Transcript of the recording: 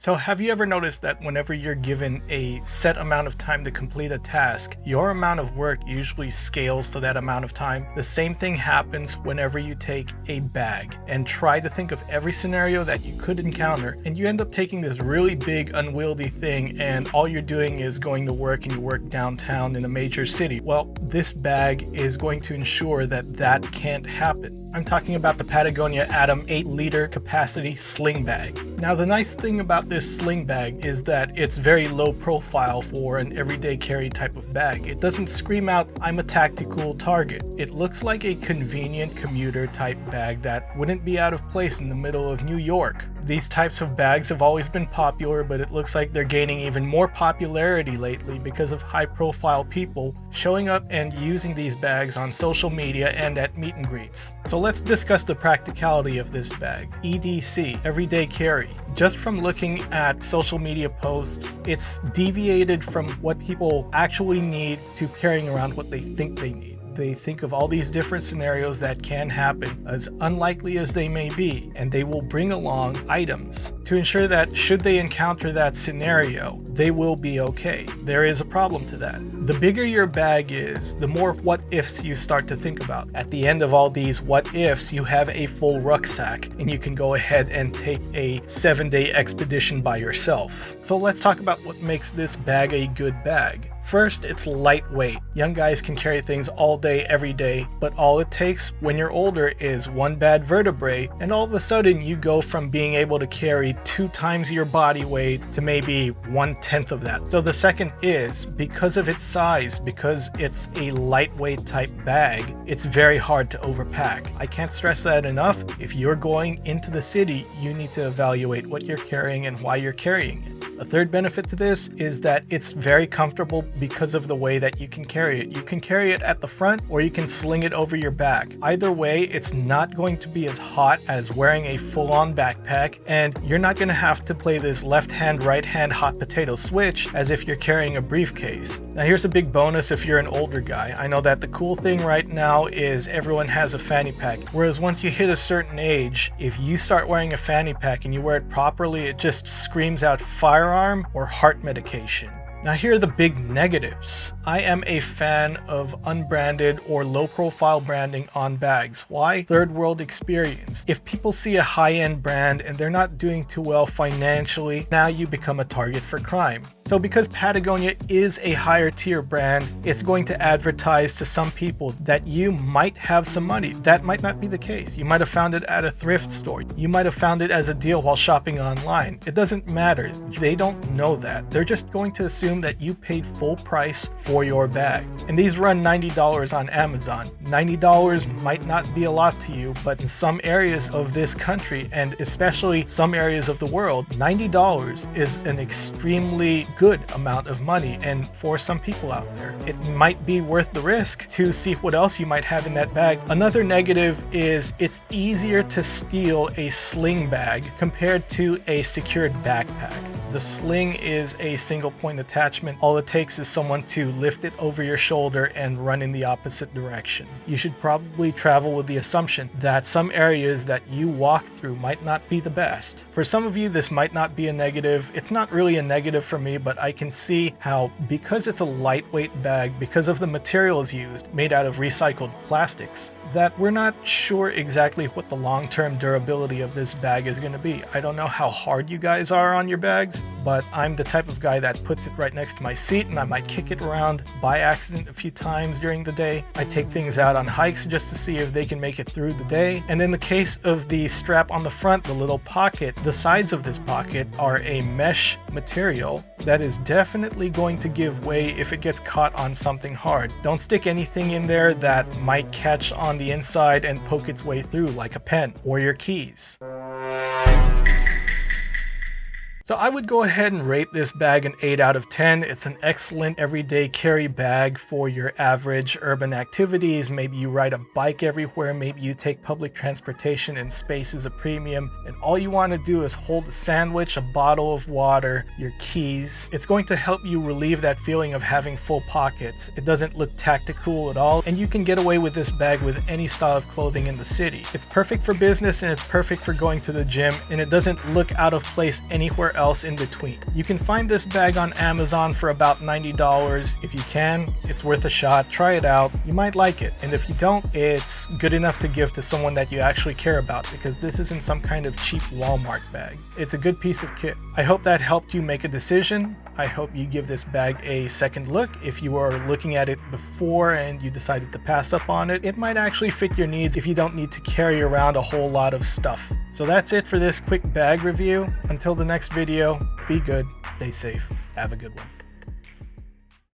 So have you ever noticed that whenever you're given a set amount of time to complete a task, your amount of work usually scales to that amount of time? The same thing happens whenever you take a bag and try to think of every scenario that you could encounter, and you end up taking this really big unwieldy thing and all you're doing is going to work, and you work downtown in a major city. Well, this bag is going to ensure that that can't happen. I'm talking about the Patagonia Atom 8-liter capacity sling bag. Now, the nice thing about this sling bag is that it's very low profile for an everyday carry type of bag. It doesn't scream out, "I'm a tactical target." It looks like a convenient commuter type bag that wouldn't be out of place in the middle of New York. These types of bags have always been popular, but it looks like they're gaining even more popularity lately because of high profile people showing up and using these bags on social media and at meet and greets. So let's discuss the practicality of this bag. EDC, everyday carry. Just from looking at social media posts, it's deviated from what people actually need to carrying around what they think they need. They think of all these different scenarios that can happen, as unlikely as they may be, and they will bring along items to ensure that should they encounter that scenario, they will be okay. There is a problem to that. The bigger your bag is, the more what ifs you start to think about. At the end of all these what ifs, you have a full rucksack, and you can go ahead and take a 7-day expedition by yourself. So let's talk about what makes this bag a good bag. First, it's lightweight. Young guys can carry things all day, every day, but all it takes when you're older is one bad vertebrae, and all of a sudden you go from being able to carry 2 times your body weight to maybe 1/10 of that. So the second is, because of its size, because it's a lightweight type bag, it's very hard to overpack. I can't stress that enough. If you're going into the city, you need to evaluate what you're carrying and why you're carrying it. A third benefit to this is that it's very comfortable because of the way that you can carry it. You can carry it at the front or you can sling it over your back. Either way, it's not going to be as hot as wearing a full-on backpack, and you're not going to have to play this left hand, right hand hot potato switch as if you're carrying a briefcase. Now here's a big bonus if you're an older guy. I know that the cool thing right now is everyone has a fanny pack, whereas once you hit a certain age, if you start wearing a fanny pack and you wear it properly, it just screams out firearm or heart medication. Now here are the big negatives. I am a fan of unbranded or low profile branding on bags. Why? Third world experience. If people see a high-end brand and they're not doing too well financially, now you become a target for crime. So because Patagonia is a higher tier brand, it's going to advertise to some people that you might have some money. That might not be the case. You might have found it at a thrift store. You might have found it as a deal while shopping online. It doesn't matter. They don't know that. They're just going to assume that you paid full price for your bag. And these run $90 on Amazon. $90 might not be a lot to you, but in some areas of this country, and especially some areas of the world, $90 is an extremely good amount of money, and for some people out there, it might be worth the risk to see what else you might have in that bag. Another negative is it's easier to steal a sling bag compared to a secured backpack. The sling is a single point attachment. All it takes is someone to lift it over your shoulder and run in the opposite direction. You should probably travel with the assumption that some areas that you walk through might not be the best. For some of you, this might not be a negative. It's not really a negative for me, but I can see how, because it's a lightweight bag, because of the materials used, made out of recycled plastics, that we're not sure exactly what the long-term durability of this bag is going to be. I don't know how hard you guys are on your bags, but I'm the type of guy that puts it right next to my seat, and I might kick it around by accident a few times during the day. I take things out on hikes just to see if they can make it through the day. And in the case of the strap on the front, the little pocket, the sides of this pocket are a mesh material that is definitely going to give way if it gets caught on something hard. Don't stick anything in there that might catch on the inside and poke its way through, like a pen or your keys. So I would go ahead and rate this bag an 8 out of 10. It's an excellent everyday carry bag for your average urban activities. Maybe you ride a bike everywhere, maybe you take public transportation and space is a premium, and all you want to do is hold a sandwich, a bottle of water, your keys. It's going to help you relieve that feeling of having full pockets. It doesn't look tactical at all, and you can get away with this bag with any style of clothing in the city. It's perfect for business and it's perfect for going to the gym, and it doesn't look out of place anywhere else in between. You can find this bag on Amazon for about $90. If you can, it's worth a shot. Try it out. You might like it. And if you don't, it's good enough to give to someone that you actually care about, because this isn't some kind of cheap Walmart bag. It's a good piece of kit. I hope that helped you make a decision. I hope you give this bag a second look. If you were looking at it before and you decided to pass up on it, it might actually fit your needs if you don't need to carry around a whole lot of stuff. So that's it for this quick bag review. Until the next video, be good, stay safe, have a good one.